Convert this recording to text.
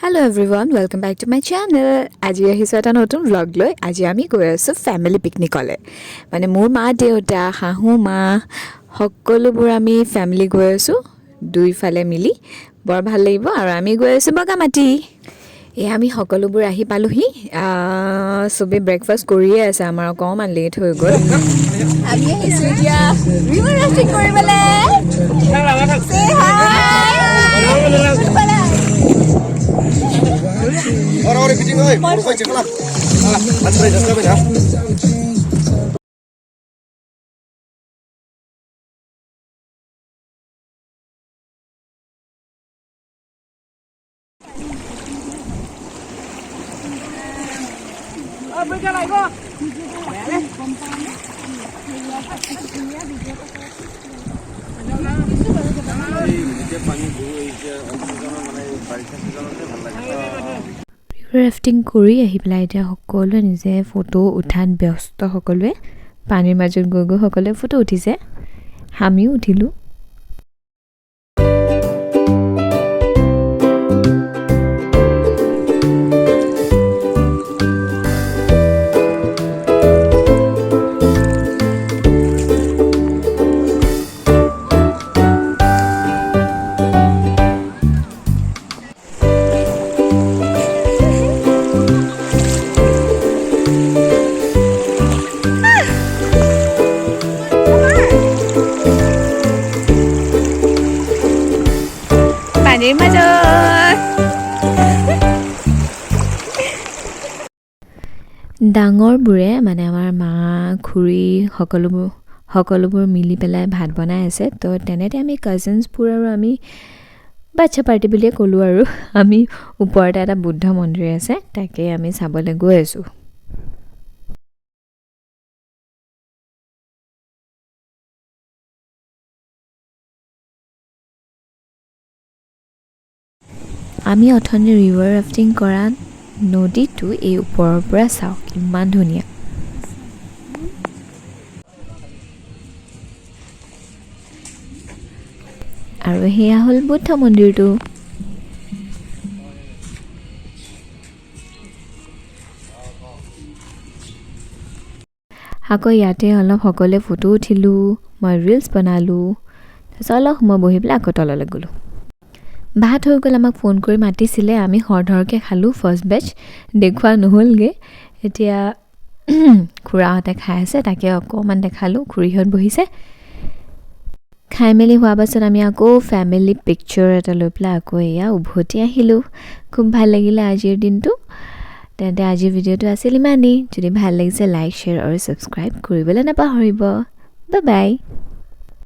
Hello everyone, welcome back to my channel. আজি আহিছো এটা নতুন vlog লৈ. আজি আমি গৈ আছো ফ্যামিলি পিকনিকলে. মানে মোৰ মা দেউতা, হাহু মা সকলোবোৰ আমি ফ্যামিলি গৈ আছো দুইফালে মিলি। বৰ ভাল লাগিব আৰু আমি গৈ আছো bogamati. আমি সকলোবোৰ আহি পালোহি। সবে ব্ৰেকফাষ্ট কৰিয়ে আছে, আমাৰ অকমান লেট হৈ গ'ল। আমি আহিছো এতিয়া ৰিভাৰ ৰাফটিং কৰিবলৈ। Say hi. Orang bidding oi, mau kau cek lah. Nanti saya jelasin ya. Berjalan lagi kok. River rafting কৰি আহি পেলাই এতিয়া সকলোৱে নিজে ফটো উঠাত ব্যস্ত। সকলোৱে পানীৰ মাজত গৈ গৈ সকলোৱে ফটো উঠিছে, আমিও উঠিলোঁ। পানীৰ মাজত ডাঙৰবোৰে মানে আমাৰ মা খুৰী সকলোবোৰ মিলি পেলাই ভাত বনাই আছে। তো তেনেতে আমি কাজিনছবোৰ আৰু আমি বাচ্চা পাৰ্টি বুলিয়ে ক'লোঁ আৰু আমি ওপৰতে এটা বুদ্ধ মন্দিৰ আছে, তাকে আমি চাবলৈ গৈ আছোঁ। আমি অথনি ৰিভাৰ ৰাফটিং কৰা নদীটো এই ওপৰৰ পৰা চাওক, ইমান ধুনীয়া। আৰু সেয়া হ'ল বুদ্ধ মন্দিৰটো। আকৌ ইয়াতে অলপ সকলোৱে ফটো উঠিলোঁ, মই ৰিলছ বনালোঁ। তাৰপিছত অলপ সময় বহি পেলাই আকৌ তললৈ গ'লোঁ। ভাত হৈ গ'ল, আমাক ফোন কৰি মাতিছিলে, আমি সৰধৰকৈ খালোঁ। ফাৰ্ষ্ট বেচ দেখুওৱা নহ'লগৈ। এতিয়া খুৰাহঁতে খাই আছে, তাকে অকণমান দেখালোঁ। খুৰীহঁত বহিছে। খাই মেলি হোৱাৰ পাছত আমি আকৌ ফেমিলি পিকচাৰ এটা লৈ পেলাই আকৌ এয়া উভতি আহিলোঁ। খুব ভাল লাগিলে আজিৰ দিনটো। তেন্তে আজিৰ ভিডিঅ'টো আছিল ইমানেই। যদি ভাল লাগিছে লাইক, শ্বেয়াৰ আৰু ছাবস্ক্ৰাইব কৰিবলৈ নাপাহৰিব। Bye bye.